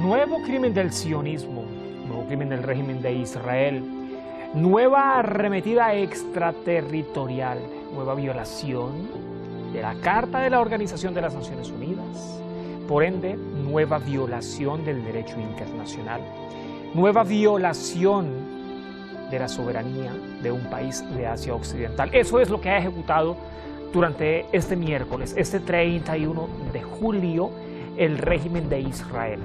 Nuevo crimen del sionismo, nuevo crimen del régimen de Israel, nueva arremetida extraterritorial, nueva violación de la Carta de la Organización de las Naciones Unidas, por ende, nueva violación del derecho internacional, nueva violación de la soberanía de un país de Asia Occidental. Eso es lo que ha ejecutado durante este miércoles, este 31 de julio, el régimen de Israel.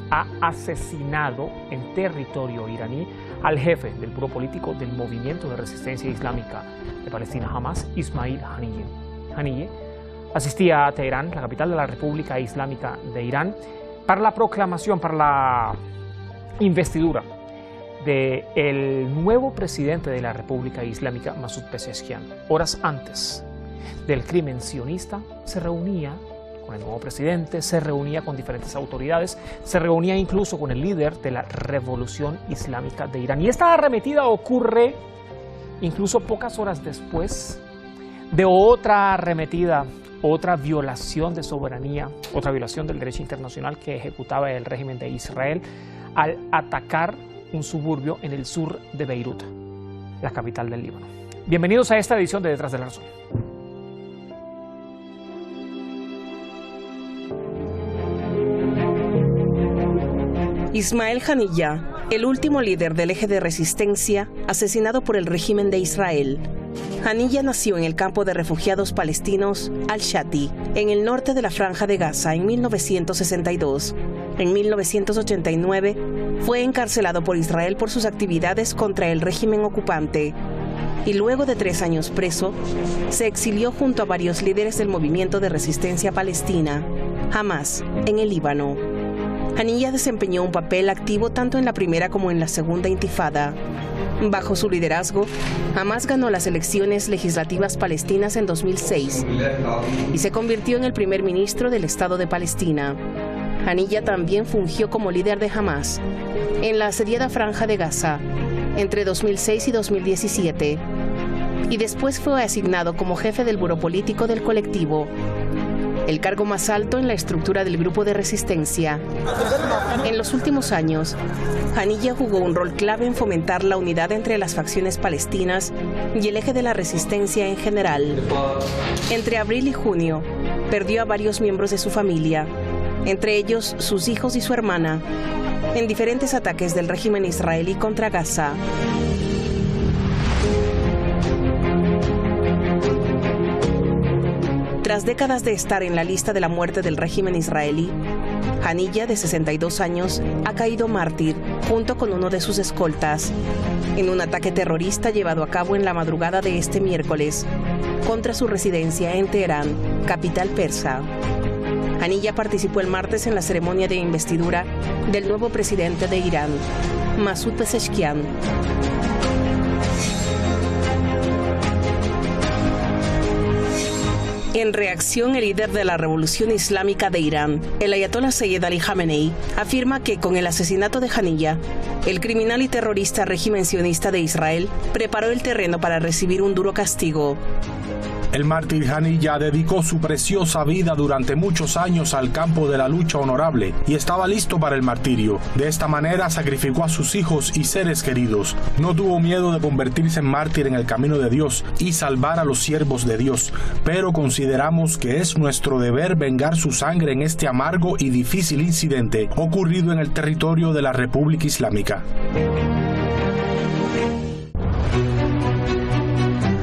Ha asesinado en territorio iraní al jefe del Buró Político del Movimiento de Resistencia Islámica de Palestina, Hamas, Ismail Haniyeh. Haniyeh asistía a Teherán, la capital de la República Islámica de Irán, para la proclamación, para la investidura del nuevo presidente de la República Islámica, Masoud Pezeshkian. Horas antes del crimen sionista, se reunía con el nuevo presidente, se reunía con diferentes autoridades, se reunía incluso con el líder de la Revolución Islámica de Irán. Y esta arremetida ocurre incluso pocas horas después de otra arremetida, otra violación de soberanía, otra violación del derecho internacional que ejecutaba el régimen de Israel al atacar un suburbio en el sur de Beirut, la capital del Líbano. Bienvenidos a esta edición de Detrás de la Razón. Ismail Haniyeh, el último líder del eje de resistencia, asesinado por el régimen de Israel. Haniyeh nació en el campo de refugiados palestinos Al-Shati, en el norte de la Franja de Gaza, en 1962. En 1989, fue encarcelado por Israel por sus actividades contra el régimen ocupante. Y luego de 3 años preso, se exilió junto a varios líderes del movimiento de resistencia palestina, Hamas, en el Líbano. Haniyeh desempeñó un papel activo tanto en la primera como en la segunda intifada. Bajo su liderazgo, Hamas ganó las elecciones legislativas palestinas en 2006 y se convirtió en el primer ministro del Estado de Palestina. Haniyeh también fungió como líder de Hamas en la asediada Franja de Gaza entre 2006 y 2017 y después fue asignado como jefe del Buró Político del colectivo, el cargo más alto en la estructura del grupo de resistencia. En los últimos años, Haniyeh jugó un rol clave en fomentar la unidad entre las facciones palestinas y el eje de la resistencia en general. Entre abril y junio, perdió a varios miembros de su familia, entre ellos sus hijos y su hermana, en diferentes ataques del régimen israelí contra Gaza. Tras décadas de estar en la lista de la muerte del régimen israelí, Haniyeh, de 62 años, ha caído mártir junto con uno de sus escoltas en un ataque terrorista llevado a cabo en la madrugada de este miércoles contra su residencia en Teherán, capital persa. Haniyeh participó el martes en la ceremonia de investidura del nuevo presidente de Irán, Masoud Pezeshkian. En reacción, el líder de la Revolución Islámica de Irán, el ayatolá Sayyid Ali Khamenei, afirma que con el asesinato de Haniyeh, el criminal y terrorista régimen sionista de Israel preparó el terreno para recibir un duro castigo. El mártir Haniyeh dedicó su preciosa vida durante muchos años al campo de la lucha honorable y estaba listo para el martirio. De esta manera sacrificó a sus hijos y seres queridos. No tuvo miedo de convertirse en mártir en el camino de Dios y salvar a los siervos de Dios, pero consideramos que es nuestro deber vengar su sangre en este amargo y difícil incidente ocurrido en el territorio de la República Islámica.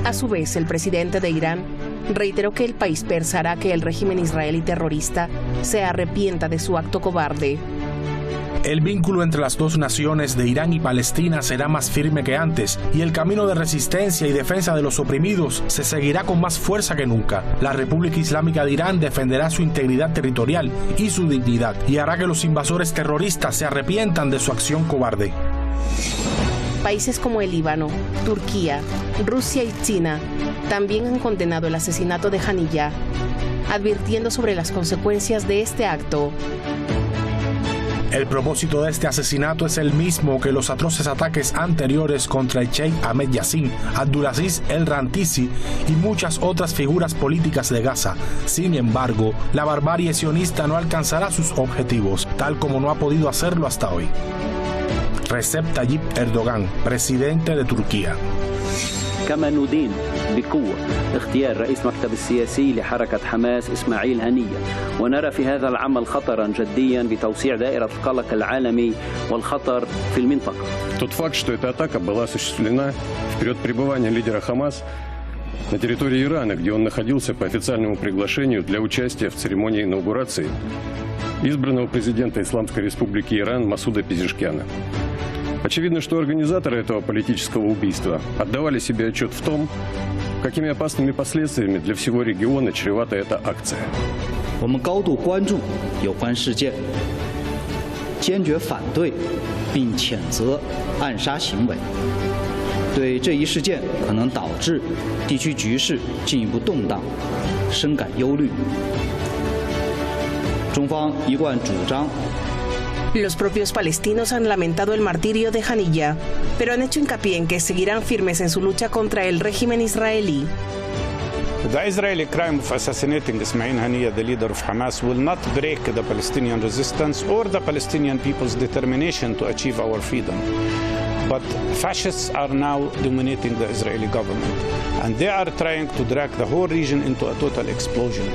A su vez, el presidente de Irán reiteró que el país persa hará que el régimen israelí terrorista se arrepienta de su acto cobarde. El vínculo entre las dos naciones de Irán y Palestina será más firme que antes y el camino de resistencia y defensa de los oprimidos se seguirá con más fuerza que nunca. La República Islámica de Irán defenderá su integridad territorial y su dignidad y hará que los invasores terroristas se arrepientan de su acción cobarde. Países como el Líbano, Turquía, Rusia y China también han condenado el asesinato de Haniyeh, advirtiendo sobre las consecuencias de este acto. El propósito de este asesinato es el mismo que los atroces ataques anteriores contra el Sheikh Ahmed Yassin, Abdulaziz el-Rantisi y muchas otras figuras políticas de Gaza. Sin embargo, la barbarie sionista no alcanzará sus objetivos, tal como no ha podido hacerlo hasta hoy. Recep Tayyip Erdogan, presidente de Turquía. كما ندين بقوة اختيار رئيس مكتب السياسي لحركة حماس إسماعيل هنية ونرى في هذا العمل خطرا جديا بتوسيع دائرة القلق العالمي والخطر في المنطقة. Тот факт, что эта атака была осуществлена в период пребывания лидера Хамас на территории Ирана, где он находился по официальному приглашению для участия в церемонии инаугурации избранного президента Исламской Республики Иран Масуда Пезешкиана. Очевидно, что организаторы этого политического убийства отдавали себе отчет в том, какими опасными последствиями для всего региона чревата эта акция. 我们高度关注有关事件，坚决反对并谴责暗杀行为。对这一事件可能导致地区局势进一步动荡，深感忧虑。中方一贯主张。 Los propios palestinos han lamentado el martirio de Haniyeh, pero han hecho hincapié en que seguirán firmes en su lucha contra el régimen israelí. The Israeli crime of assassinating Ismail Haniyeh, the leader of Hamas, will not break the Palestinian resistance or the Palestinian people's determination to achieve our freedom. But fascists are now dominating the Israeli government, and they are trying to drag the whole region into a total explosion.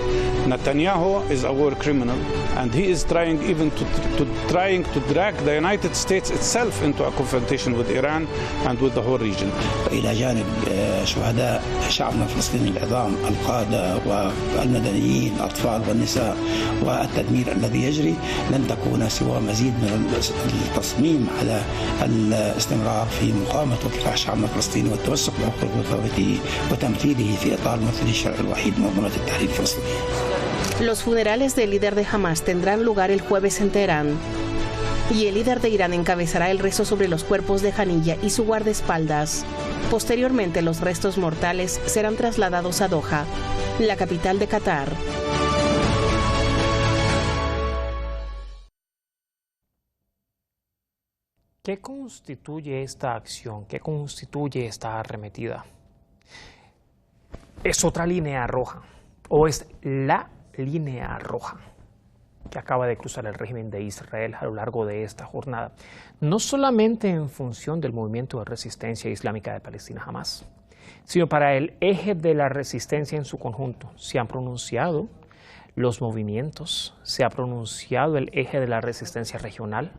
Netanyahu is a war criminal, and he is trying even to drag the United States itself into a confrontation with Iran and with the whole region. إلى جانب شهداء شعبنا الفلسطيني العظام، القادة والمدنيين، الأطفال والنساء، والتدمير الذي يجري، لن تكون سوى مزيد من التصميم على الاستمرار في مقاومة وكفاح شعبنا الفلسطيني والتوسق بحقوق وثوابته وتمثيله في إطار مثل الشرع الوحيد منظمة التحرير الفلسطيني. Los funerales del líder de Hamas tendrán lugar el jueves en Teherán y el líder de Irán encabezará el rezo sobre los cuerpos de Haniyeh y su guardaespaldas. Posteriormente, los restos mortales serán trasladados a Doha, la capital de Qatar. ¿Qué constituye esta acción? ¿Qué constituye esta arremetida? ¿Es otra línea roja o es la línea roja que acaba de cruzar el régimen de Israel a lo largo de esta jornada? No solamente en función del movimiento de resistencia islámica de Palestina Hamas, sino para el eje de la resistencia en su conjunto. Se han pronunciado los movimientos, se ha pronunciado el eje de la resistencia regional.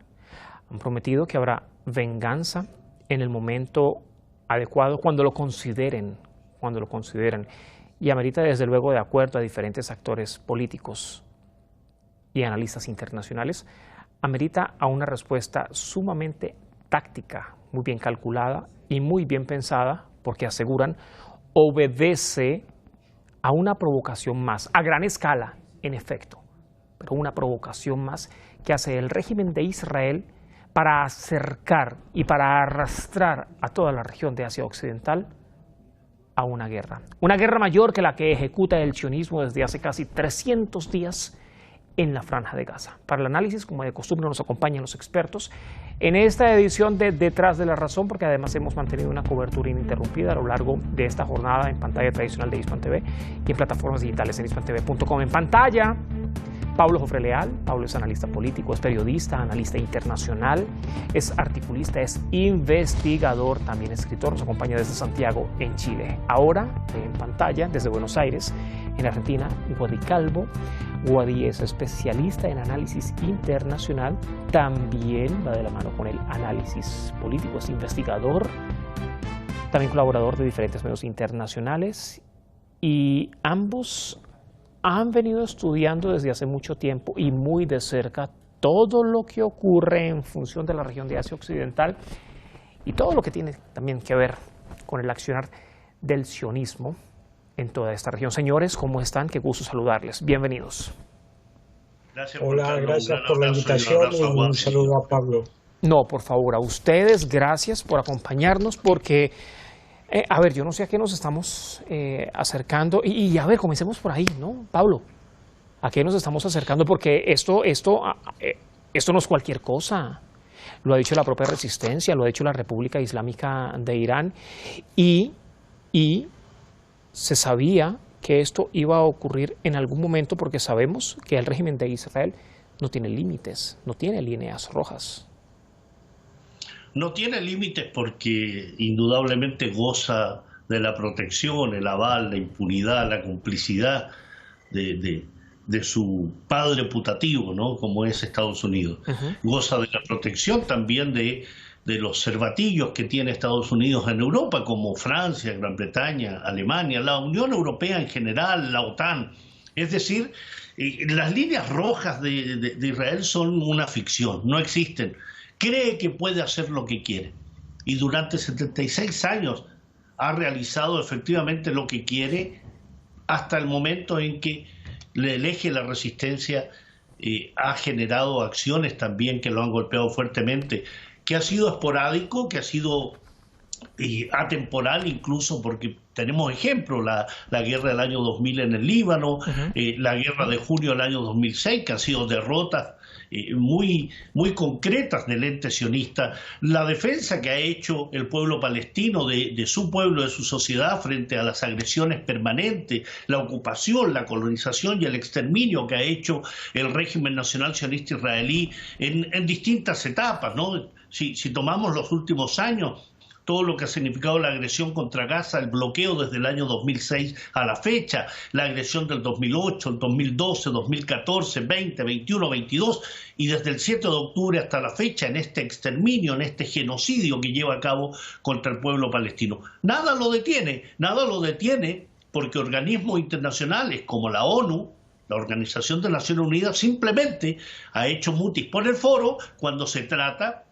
Han prometido que habrá venganza en el momento adecuado cuando lo consideren, y amerita desde luego, de acuerdo a diferentes actores políticos y analistas internacionales, amerita a una respuesta sumamente táctica, muy bien calculada y muy bien pensada, porque aseguran obedece a una provocación más, a gran escala, en efecto, pero una provocación más que hace el régimen de Israel para acercar y para arrastrar a toda la región de Asia Occidental a una guerra mayor que la que ejecuta el sionismo desde hace casi 300 días en la Franja de Gaza. Para el análisis, como de costumbre, nos acompañan los expertos en esta edición de Detrás de la Razón, porque además hemos mantenido una cobertura ininterrumpida a lo largo de esta jornada en pantalla tradicional de Hispan TV y en plataformas digitales en hispantv.com. En pantalla, Pablo Jofre Leal. Pablo es analista político, es periodista, analista internacional, es articulista, es investigador, también escritor. Nos acompaña desde Santiago, en Chile. Ahora, en pantalla, desde Buenos Aires, en Argentina, Wadi Calvo. Wadi es especialista en análisis internacional, también va de la mano con el análisis político, es investigador, también colaborador de diferentes medios internacionales y ambos han venido estudiando desde hace mucho tiempo y muy de cerca todo lo que ocurre en función de la región de Asia Occidental y todo lo que tiene también que ver con el accionar del sionismo en toda esta región. Señores, ¿cómo están? Qué gusto saludarles. Bienvenidos. Hola, gracias por la invitación y un saludo a Pablo. No, por favor, a ustedes, gracias por acompañarnos porque, a ver, yo no sé a qué nos estamos acercando y a ver, comencemos por ahí, ¿no, Pablo? ¿A qué nos estamos acercando? Porque esto no es cualquier cosa. Lo ha dicho la propia resistencia, lo ha dicho la República Islámica de Irán y se sabía que esto iba a ocurrir en algún momento porque sabemos que el régimen de Israel no tiene límites, no tiene líneas rojas. No tiene límites porque indudablemente goza de la protección, el aval, la impunidad, la complicidad de su padre putativo, ¿no? Como es Estados Unidos. Goza de la protección también de los cervatillos que tiene Estados Unidos en Europa, como Francia, Gran Bretaña, Alemania, la Unión Europea en general, la OTAN. Es decir, las líneas rojas de Israel son una ficción, no existen. Cree que puede hacer lo que quiere y durante 76 años ha realizado efectivamente lo que quiere hasta el momento en que el eje de la resistencia ha generado acciones también que lo han golpeado fuertemente, que ha sido esporádico, que ha sido atemporal incluso, porque tenemos ejemplos, la guerra del año 2000 en el Líbano, la guerra de junio del año 2006, que han sido derrotas muy concretas del ente sionista, la defensa que ha hecho el pueblo palestino de su pueblo, de su sociedad frente a las agresiones permanentes, la ocupación, la colonización y el exterminio que ha hecho el régimen nacional sionista israelí en distintas etapas, ¿no? Si tomamos los últimos años, todo lo que ha significado la agresión contra Gaza, el bloqueo desde el año 2006 a la fecha, la agresión del 2008, el 2012, 2014, 20, 21, 22 y desde el 7 de octubre hasta la fecha en este exterminio, en este genocidio que lleva a cabo contra el pueblo palestino. Nada lo detiene porque organismos internacionales como la ONU, la Organización de Naciones Unidas, simplemente ha hecho mutis por el foro cuando se trata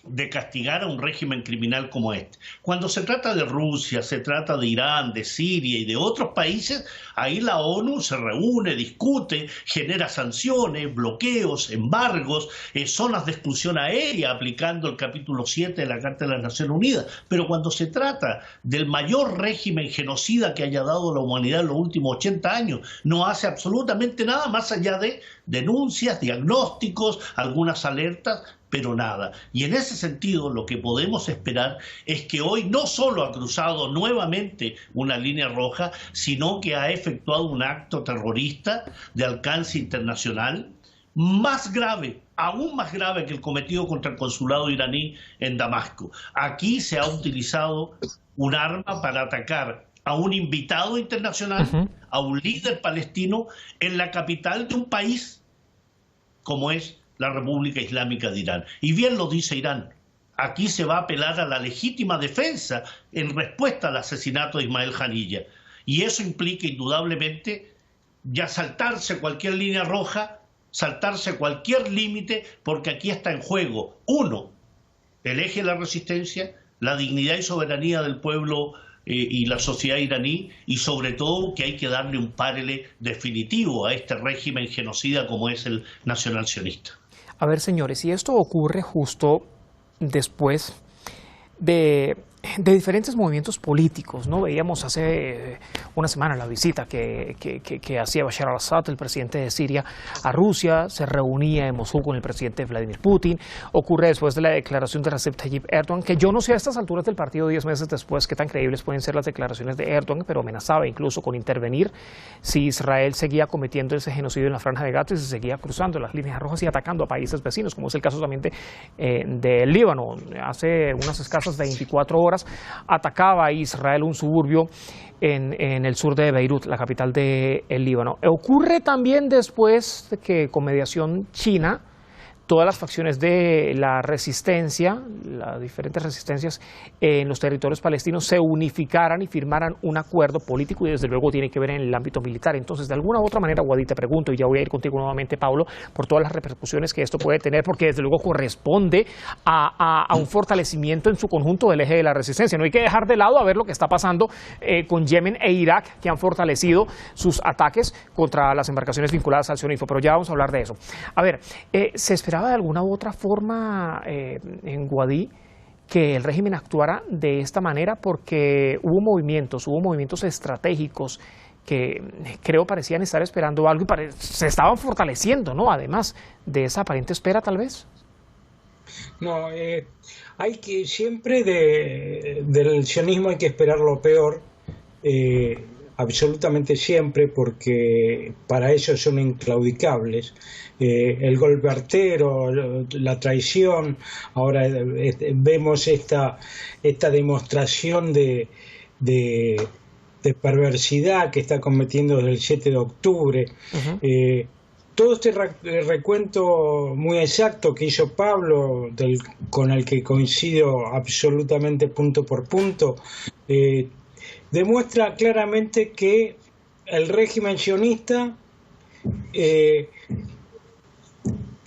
de castigar a un régimen criminal como este. Cuando se trata de Rusia, se trata de Irán, de Siria y de otros países, ahí la ONU se reúne, discute, genera sanciones, bloqueos, embargos, zonas de exclusión aérea, aplicando el capítulo 7 de la Carta de las Naciones Unidas. Pero cuando se trata del mayor régimen genocida que haya dado la humanidad en los últimos 80 años, no hace absolutamente nada más allá de denuncias, diagnósticos, algunas alertas, pero nada. Y en ese sentido lo que podemos esperar es que hoy no solo ha cruzado nuevamente una línea roja, sino que ha efectuado un acto terrorista de alcance internacional más grave, aún más grave que el cometido contra el consulado iraní en Damasco. Aquí se ha utilizado un arma para atacar a un invitado internacional, a un líder palestino en la capital de un país como es la República Islámica de Irán. Y bien lo dice Irán, aquí se va a apelar a la legítima defensa en respuesta al asesinato de Ismail Haniyeh. Y eso implica indudablemente ya saltarse cualquier línea roja, saltarse cualquier límite, porque aquí está en juego, uno, el eje de la resistencia, la dignidad y soberanía del pueblo y la sociedad iraní, y sobre todo que hay que darle un párele definitivo a este régimen genocida como es el nacionalsionista. A ver, señores, y esto ocurre justo después de diferentes movimientos políticos, ¿no? Veíamos hace una semana la visita que hacía Bashar al-Assad, el presidente de Siria, a Rusia, se reunía en Moscú con el presidente Vladimir Putin. Ocurre después de la declaración de Recep Tayyip Erdogan, que yo no sé a estas alturas del partido, 10 meses después, qué tan creíbles pueden ser las declaraciones de Erdogan, pero amenazaba incluso con intervenir si Israel seguía cometiendo ese genocidio en la Franja de Gaza y se seguía cruzando las líneas rojas y atacando a países vecinos, como es el caso también del Líbano. Hace unas escasas 24 horas atacaba a Israel un suburbio en el sur de Beirut, la capital del Líbano. Ocurre también después de que con mediación china todas las facciones de la resistencia, las diferentes resistencias en los territorios palestinos se unificaran y firmaran un acuerdo político, y desde luego tiene que ver en el ámbito militar. Entonces, de alguna u otra manera, Guadí, te pregunto, y ya voy a ir contigo nuevamente, Pablo, por todas las repercusiones que esto puede tener, porque desde luego corresponde a un fortalecimiento en su conjunto del eje de la resistencia. No hay que dejar de lado a ver lo que está pasando con Yemen e Irak, que han fortalecido sus ataques contra las embarcaciones vinculadas al sionismo, pero ya vamos a hablar de eso. A ver, se esperaba de alguna u otra forma en Guadí que el régimen actuara de esta manera, porque hubo movimientos estratégicos que creo parecían estar esperando algo y se estaban fortaleciendo, ¿no? Además de esa aparente espera, tal vez. No, hay que siempre del sionismo hay que esperar lo peor, absolutamente siempre, porque para eso son inclaudicables. El golpe artero, la traición, ahora vemos esta demostración de perversidad que está cometiendo desde el 7 de octubre. Todo este recuento muy exacto que hizo Pablo, con el que coincido absolutamente punto por punto, demuestra claramente que el régimen sionista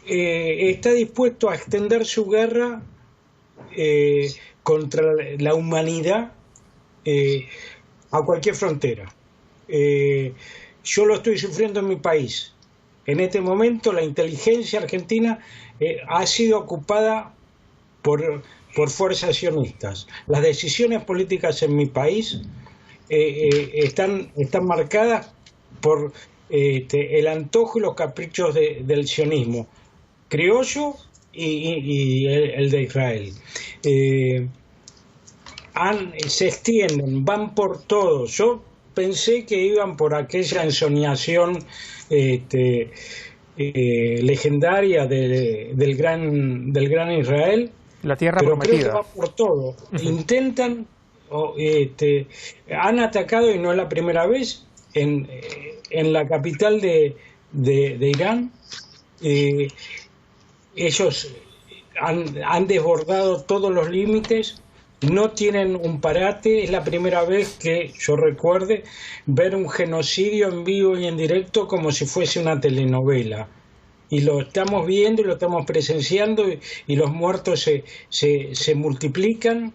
está dispuesto a extender su guerra contra la humanidad a cualquier frontera. Yo lo estoy sufriendo en mi país. En este momento la inteligencia argentina ha sido ocupada por fuerzas sionistas. Las decisiones políticas en mi país están marcadas por el antojo y los caprichos del sionismo criollo y el de Israel. Se extienden, van por todo. Yo pensé que iban por aquella ensoñación legendaria del gran Israel, la tierra pero prometida. Creo que va por todo. Intentan, han atacado, y no es la primera vez, en la capital de Irán. Ellos han desbordado todos los límites, no tienen un parate. Es la primera vez que yo recuerde ver un genocidio en vivo y en directo como si fuese una telenovela. Y lo estamos viendo y lo estamos presenciando, y los muertos se multiplican.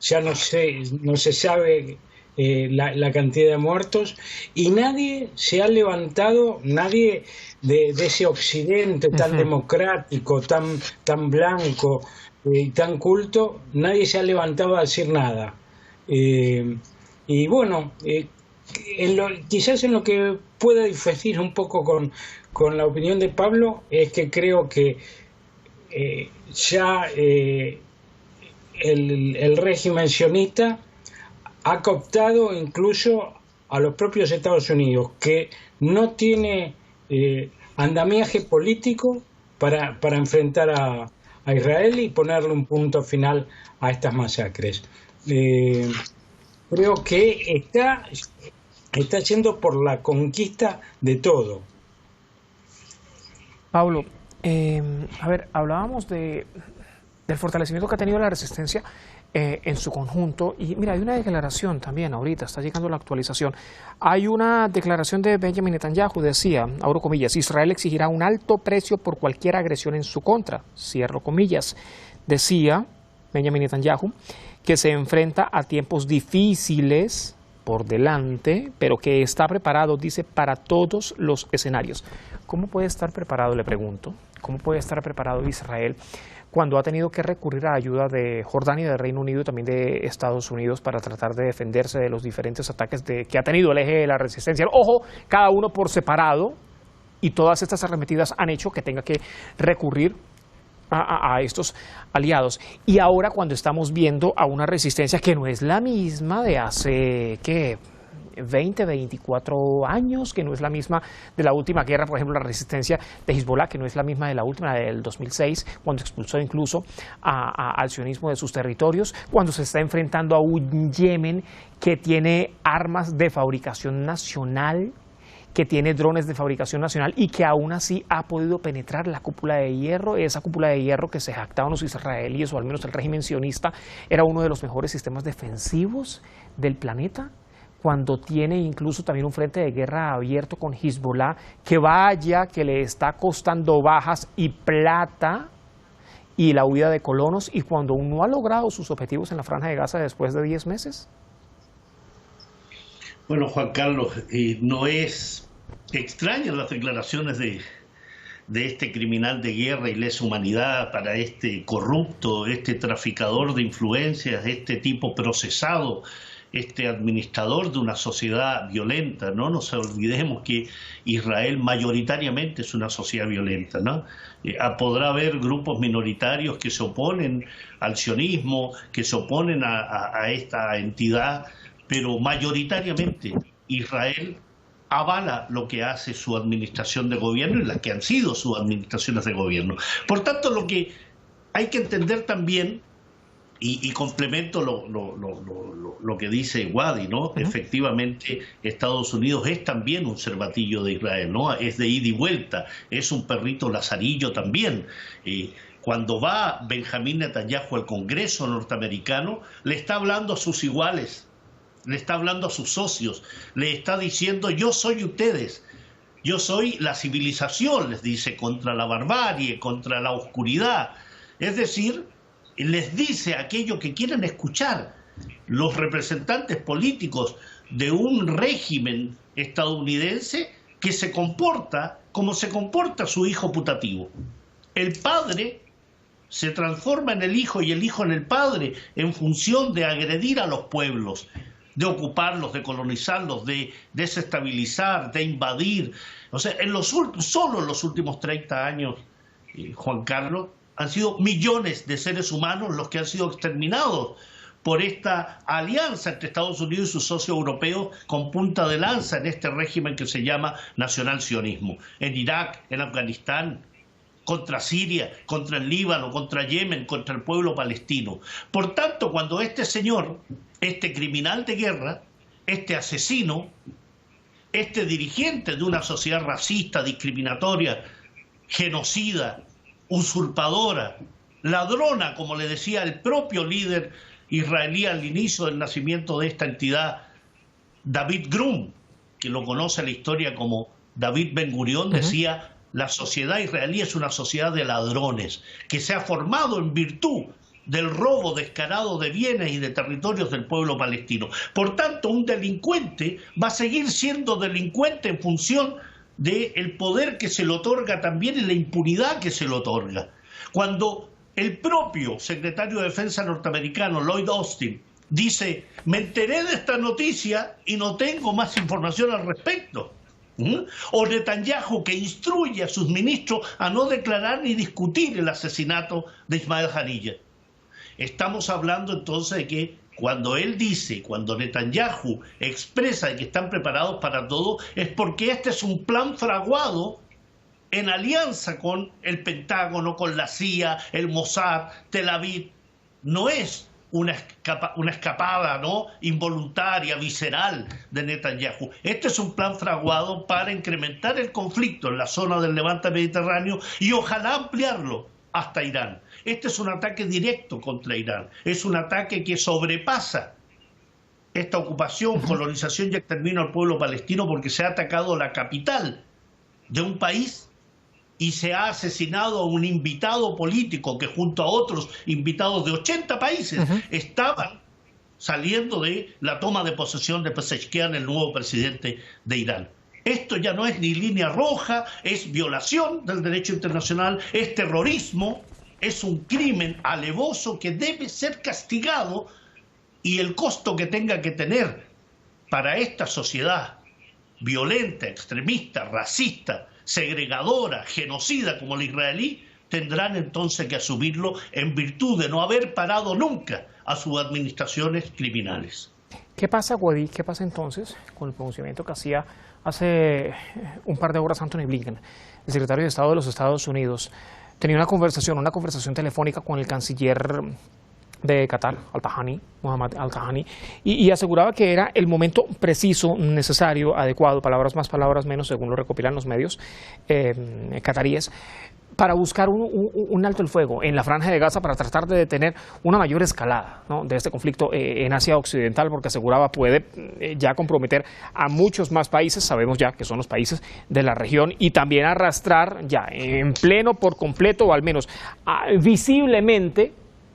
Ya no se sabe la cantidad de muertos, y nadie se ha levantado, nadie de ese occidente tan democrático, tan blanco y tan culto, nadie se ha levantado a decir nada. Y bueno, quizás en lo que pueda diferir un poco con la opinión de Pablo es que creo que ya el régimen sionista ha cooptado incluso a los propios Estados Unidos, que no tiene andamiaje político para enfrentar a Israel y ponerle un punto final a estas masacres. Creo que está yendo por la conquista de todo. Pablo, a ver, hablábamos del fortalecimiento que ha tenido la resistencia en su conjunto, y mira, hay una declaración también ahorita, está llegando la actualización. Hay una declaración de Benjamin Netanyahu, decía, abro comillas: Israel exigirá un alto precio por cualquier agresión en su contra, cierro comillas. Decía Benjamin Netanyahu que se enfrenta a tiempos difíciles por delante, pero que está preparado, dice, para todos los escenarios. ¿Cómo puede estar preparado, le pregunto? ¿Cómo puede estar preparado Israel cuando ha tenido que recurrir a ayuda de Jordania, del Reino Unido y también de Estados Unidos para tratar de defenderse de los diferentes ataques que ha tenido el eje de la resistencia? Ojo, cada uno por separado, y todas estas arremetidas han hecho que tenga que recurrir a estos aliados. Y ahora, cuando estamos viendo a una resistencia que no es la misma de hace, ¿qué?, 20, 24 años, que no es la misma de la última guerra, por ejemplo, la resistencia de Hezbollah, que no es la misma de la última, del 2006, cuando expulsó incluso al sionismo de sus territorios, cuando se está enfrentando a un Yemen que tiene armas de fabricación nacional, que tiene drones de fabricación nacional y que aún así ha podido penetrar la cúpula de hierro, esa cúpula de hierro que se jactaban los israelíes, o al menos el régimen sionista, era uno de los mejores sistemas defensivos del planeta, cuando tiene incluso también un frente de guerra abierto con Hezbollah, que vaya que le está costando bajas y plata y la huida de colonos, y cuando aún no ha logrado sus objetivos en la Franja de Gaza después de 10 meses. Bueno, Juan Carlos, no es extrañas las declaraciones de este criminal de guerra y lesa humanidad para este corrupto, este traficador de influencias, este tipo procesado, este administrador de una sociedad violenta, ¿no? No nos olvidemos que Israel mayoritariamente es una sociedad violenta, ¿no? Podrá haber grupos minoritarios que se oponen al sionismo, que se oponen a esta entidad, pero mayoritariamente Israel avala lo que hace su administración de gobierno y las que han sido sus administraciones de gobierno. Por tanto, lo que hay que entender también, y complemento lo que dice Wadi, ¿no? Efectivamente, Estados Unidos es también un cervatillo de Israel, ¿no? Es de ida y vuelta, es un perrito lazarillo también. Cuando va Benjamín Netanyahu al Congreso norteamericano, le está hablando a sus iguales, le está hablando a sus socios, le está diciendo: yo soy ustedes, yo soy la civilización, les dice, contra la barbarie, contra la oscuridad. Es decir, les dice aquello que quieren escuchar los representantes políticos de un régimen estadounidense que se comporta como se comporta su hijo putativo. El padre se transforma en el hijo y el hijo en el padre en función de agredir a los pueblos, de ocuparlos, de colonizarlos, de desestabilizar, de invadir. O sea, solo en los últimos 30 años, Juan Carlos, han sido millones de seres humanos los que han sido exterminados por esta alianza entre Estados Unidos y sus socios europeos con punta de lanza en este régimen que se llama nacionalsionismo. En Irak, en Afganistán, contra Siria, contra el Líbano, contra Yemen, contra el pueblo palestino. Por tanto, cuando este señor, este criminal de guerra, este asesino, este dirigente de una sociedad racista, discriminatoria, genocida, usurpadora, ladrona, como le decía el propio líder israelí al inicio del nacimiento de esta entidad, David Grum, que lo conoce la historia como David Ben Gurión, decía: la sociedad israelí es una sociedad de ladrones, que se ha formado en virtud del robo descarado de bienes y de territorios del pueblo palestino. Por tanto, un delincuente va a seguir siendo delincuente en función del poder que se le otorga también y la impunidad que se le otorga. Cuando el propio secretario de Defensa norteamericano, Lloyd Austin, dice: me enteré de esta noticia y no tengo más información al respecto. O Netanyahu, que instruye a sus ministros a no declarar ni discutir el asesinato de Ismael Haniyeh. Estamos hablando entonces de que cuando él dice, cuando Netanyahu expresa de que están preparados para todo, es porque este es un plan fraguado en alianza con el Pentágono, con la CIA, el Mossad, Tel Aviv. No es una escapada, ¿no?, involuntaria, visceral de Netanyahu. Este es un plan fraguado para incrementar el conflicto en la zona del Levante mediterráneo y ojalá ampliarlo hasta Irán. Este es un ataque directo contra Irán. Es un ataque que sobrepasa esta ocupación, colonización y exterminio al pueblo palestino, porque se ha atacado la capital de un país y se ha asesinado a un invitado político que junto a otros invitados de 80 países estaban saliendo de la toma de posesión de Pezeshkian, el nuevo presidente de Irán. Esto ya no es ni línea roja, es violación del derecho internacional, es terrorismo, es un crimen alevoso que debe ser castigado, y el costo que tenga que tener para esta sociedad violenta, extremista, racista, segregadora, genocida como la israelí, tendrán entonces que asumirlo en virtud de no haber parado nunca a sus administraciones criminales. ¿Qué pasa, Wadi? ¿Qué pasa entonces con el pronunciamiento que hacía hace un par de horas Antony Blinken, el secretario de Estado de los Estados Unidos? Tenía una conversación telefónica con el canciller de Qatar, Mohammed Al-Thani, y aseguraba que era el momento preciso, necesario, adecuado, palabras más, palabras menos, según lo recopilan los medios cataríes, para buscar un alto el fuego en la Franja de Gaza para tratar de detener una mayor escalada, ¿no?, de este conflicto en Asia Occidental, porque aseguraba puede ya comprometer a muchos más países, sabemos ya que son los países de la región, y también arrastrar ya en pleno, por completo, o al menos visiblemente,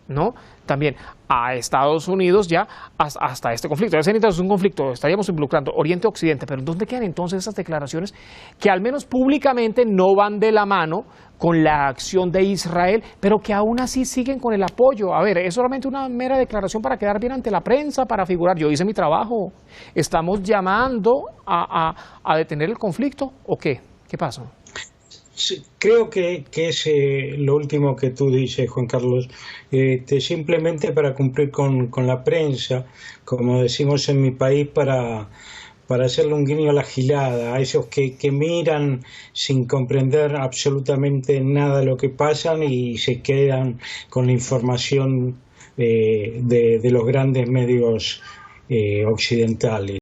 ¿no?, también a Estados Unidos ya hasta este conflicto. Es un conflicto, estaríamos involucrando Oriente-Occidente, pero ¿dónde quedan entonces esas declaraciones que al menos públicamente no van de la mano con la acción de Israel, pero que aún así siguen con el apoyo? A ver, ¿es solamente una mera declaración para quedar bien ante la prensa, para figurar? Yo hice mi trabajo. ¿Estamos llamando a detener el conflicto o qué? ¿Qué pasa? Sí, creo que es lo último que tú dices, Juan Carlos. Simplemente para cumplir con la prensa, como decimos en mi país, para hacerle un guiño a la gilada, a esos que miran sin comprender absolutamente nada de lo que pasan y se quedan con la información de los grandes medios occidentales.